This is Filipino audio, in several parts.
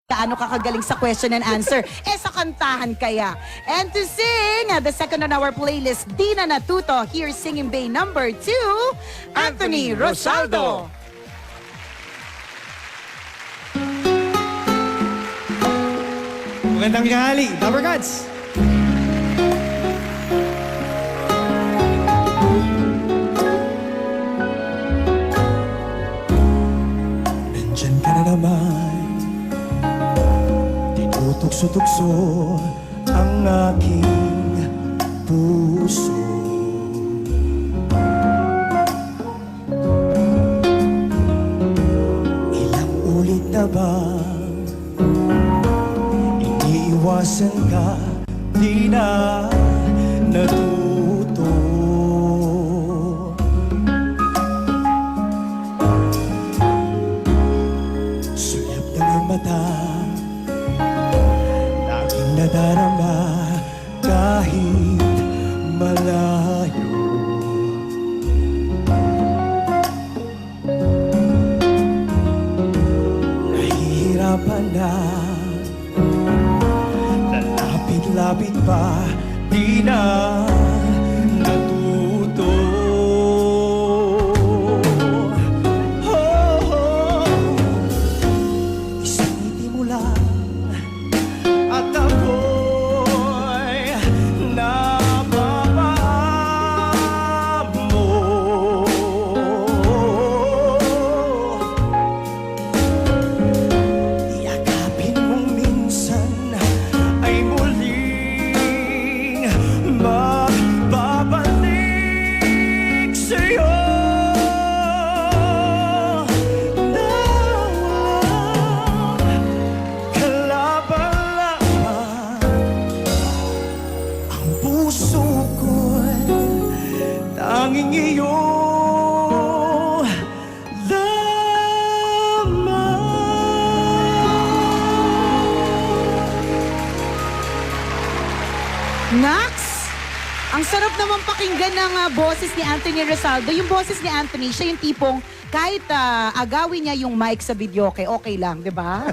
Kaano ka kagaling sa question and answer? Sa kantahan kaya. And to sing the second on our playlist, Di na Natuto. Here's Singing Bay number 2, Anthony Rosaldo. Magandang tanghali, Dabber Gods! Nandyan ka na naman, tinutugso-tugso ang aking puso. Ilang ulit na ba iniiwasan ka, di na natuto. Sulyap ng iyong mata, laging nadarama kahit malayo. Nahihirapan na, lapit pa, di na natuto. Isang ngiti mo lang at ako'y napapamo. Yakapin mong minsan ay muli magbabalik sa'yo na walang kalaban-laban. Ang puso ko'y tanging iyo Nax! Ang sarap naman pakinggan ng boses ni Anthony Rosaldo. Yung boses ni Anthony, siya yung tipong kahit agawin niya yung mic sa video, okay lang, di ba?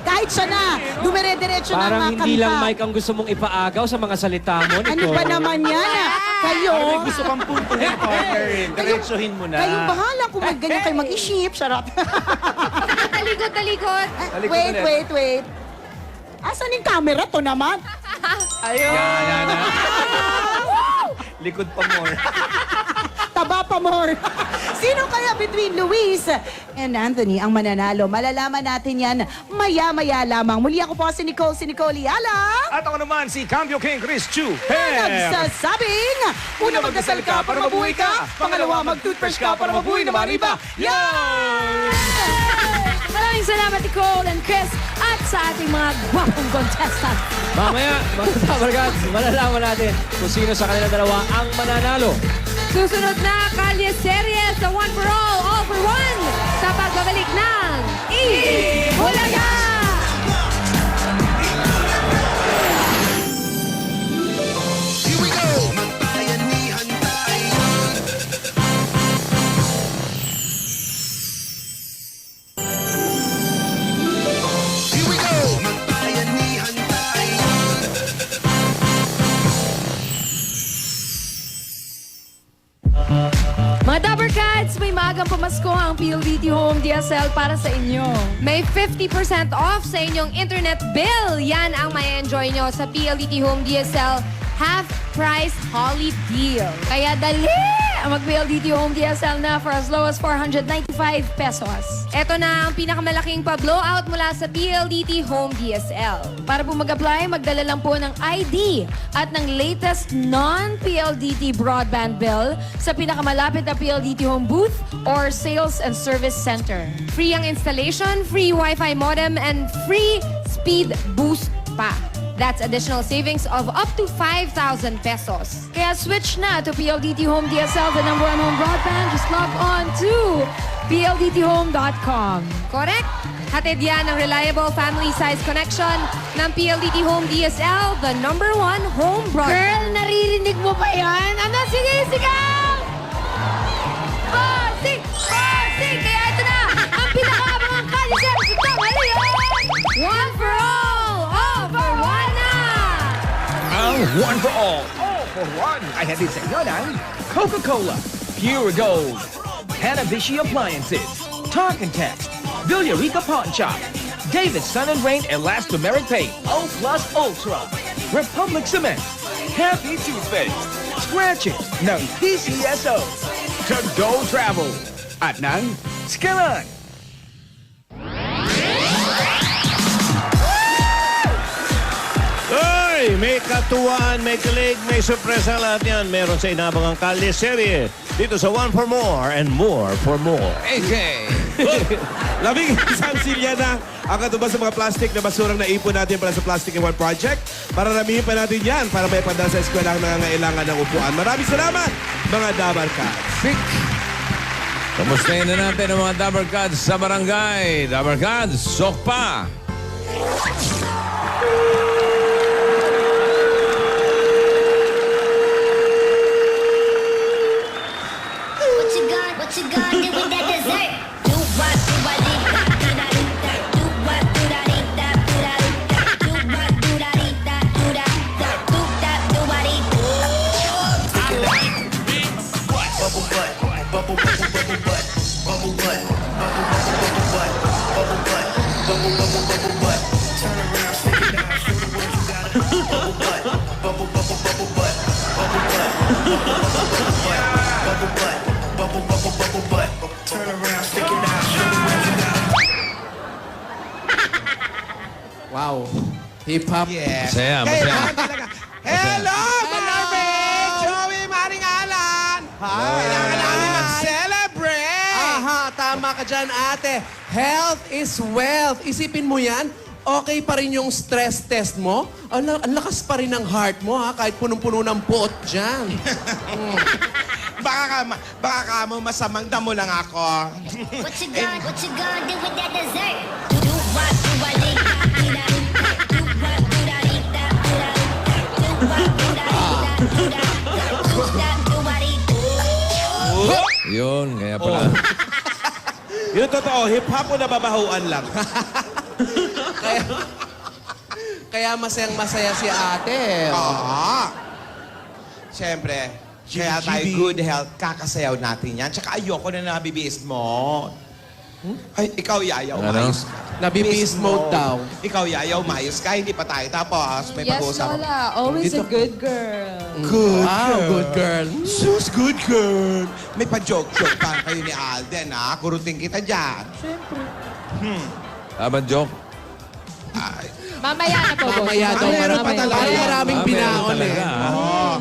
Kahit siya na, dumire-diretso ng Parang kanta. hindi lang mic ang gusto mong ipaagaw sa mga salita mo. Ano ba naman yan? Kayo, May gusto kang puntuhin, partner. Diretsuhin mo na. kayong bahala kung ganyan kayo mag-isip. Sarap. Talikod, talikod. Wait. Asan yung camera to naman? Yan. Likod pa more. Taba pa more. Sino kaya between Luis and Anthony ang mananalo? Malalaman natin yan maya-maya lamang. Muli ako po si Nicole Liala. At ako naman si Cambio King Chris Chu. Nagsasabing, una magdasal ka para mabuhay ka. Pangalawa, mag-toothbrush ka para mabuhay naman iba. Yan! Maraming salamat, Nicole and Chris, at sa ating mga gwapong contestant. Mamaya, mga Tabargads, malalaman natin kung sino sa kanila dalawa ang mananalo. Susunod na Kalye Series sa One for All for One sa pagbabalik ng Bulaga! Here we go! Magbayanihan tayo. Here we go! Magbayanihan tayo. Mga Dabber Cats, may magang pamasko ang PLDT Home DSL para sa inyo. May 50% off sa inyong internet bill. Yan ang may enjoy nyo sa PLDT Home DSL half-price Holly Deal. Kaya dali mag-PLDT Home DSL na for as low as 495 pesos. Ito na ang pinakamalaking pa-blowout mula sa PLDT Home DSL. Para po mag-apply, magdala lang po ng ID at ng latest non-PLDT broadband bill sa pinakamalapit na PLDT Home booth or sales and service center. Free ang installation, free Wi-Fi modem, and free speed boost pa. That's additional savings of up to 5,000 pesos. Kaya switch na to PLDT Home DSL, the #1 home broadband. Just log on to pldthome.com. Correct? Hatid yan ang reliable family-size connection ng PLDT Home DSL, the #1 home broadband. Girl, naririnig mo ba yan? Ano? Sige, sigaw! Bossing! Bossing! Kaya ito na! Ang pinaka-abang Kalye Series! Ito, ngayon! one for all for one. Ay hatid sa inyo ng Coca-Cola, Pure Gold, Hanabishi Appliances, Talk and Text, Villarica Pawn Shop, David Sun and Rain Elastomeric Paint, O Plus Ultra, Republic Cement, Happy Toothpaste, Scratch It ng PCSO, To Go Travel, at ng Skillan. Ay, may katuwaan, may kilig, may sorpresa lahat yan. Meron sa inabangang Kalye Serye. Dito sa One for More and More for More. AJ! Labing isang silya na ang katubas sa mga plastic na basurang naipon natin para sa Plastic in One Project. Para ramihin pa natin yan para may padala sa eskwela ang nangangailangan ng upuan. Maraming salamat, mga Dabar Cats. Kamustahin na natin ang mga Dabber Cats sa barangay. Dabber Cats, sok pa! What you gonna do with that dessert? Do what, do I need that, do da dee da. Do what, do da dee da, do da dee da. Do what, do da dee da, do da da. Do da, do I dee da. I like big butt. Bubble butt. Bubble, bubble, bubble butt. Bubble butt. Bubble, bubble, bubble butt. Bubble butt. Bubble, bubble, bubble butt. Turn around, stick it down, show the world you got it. Bubble butt. Bubble, bubble, bubble butt. Bubble butt. Bubble, bubble, bubble butt. Bubble butt. Bubble, bubble, bubble butt. Turn around, stick it out, show the world you got it. Wow. Hip-hop. Masaya, masaya. Hello, Manarvin! Joey, Maring Alan! Kailangan namin mag-celebrate! Aha, tama ka dyan, ate. Health is wealth. Isipin mo yan, okay pa rin yung stress test mo. Ang lakas pa rin ng heart mo, ha? Kahit punong-puno ng puot dyan. Baka ka mo masamang damo lang ako. What you gonna do with that dessert? Do what, do I need that, do da dee da. Do what, do da dee da, do da dee da. Do what, do da dee da, do da da. Do that, do I dee da. Yun, kaya pala. Yung totoo, hip-hop o nababahuan lang? Kaya masayang-masaya si ate. Oo. Siyempre, kaya tayo good health, kakasayaw natin yan. Tsaka ayoko na nabibis mo. Ay, ikaw yayaw, Ano? mayos ka. Nabi-beast mode daw. Ikaw yayaw, mayos ka. Hindi pa tayo tapos. May Yes, pag-uusapan. Lola. Always a Dito- good girl. Good Wow, good girl. Sus, good girl. May pa-joke-joke pa kayo ni Alden, ha? Kurutin kita dyan. Tama, joke. Ay, Mamaya na po, boss. Mamaya daw. meron pa talaga. Parang maraming Ah, meron binaon eh. talaga, ah. oh.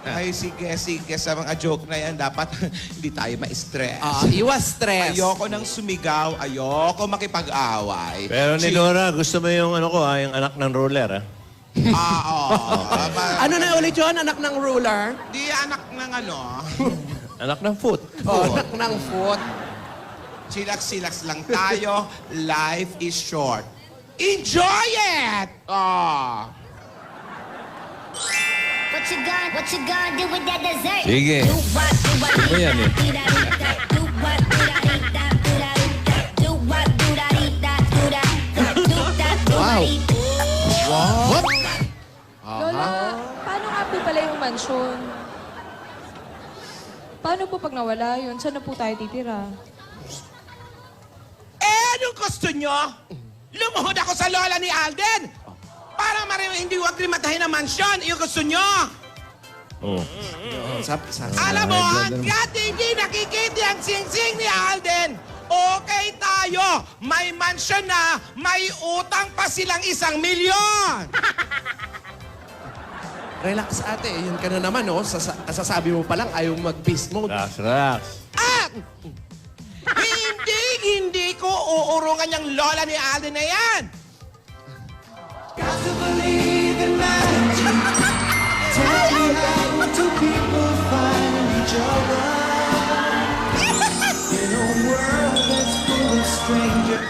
Ay, sige. Sa mga joke na yan, dapat hindi tayo ma-stress. Iwas stress. Ayoko nang sumigaw. Ayoko makipag-away. Pero ni Nora, gusto mo yung ano ko, yung anak ng ruler, ha? Oo. Ano na ulit yun? Anak ng ruler? Di anak ng ano. Anak ng foot. Anak ng foot. Chillax lang tayo. Life is short. Enjoy it! Oh. What you gonna do with that dessert? Sige. Do what, do I Ano yan eh? do da dee da. Do what, do da dee da, do da dee da. Do what, do da dee da, do da da. Do that, do I dee da. Lola, paano nga po pala yung mansyon? Paano po pag nawala yun? Saan na po tayo titira? Anong gusto nyo? Lumuhod ako sa lola ni Alden! Para hindi huwag rimatahin ang mansyon. Yung gusto nyo? Alam mo, hanggat hindi nakikita ang sing-sing ni Alden, okay tayo. May mansyon na, may utang pa silang 1 milyon. Relax ate, yun ka na naman, oh. Kasasabi mo pa lang, ayaw mag-beast mode. Relax. At hindi ko uurungan yung lola ni Alden na yan. Got to believe in magic. Tell me how two people find each other in a world that's full of strangers.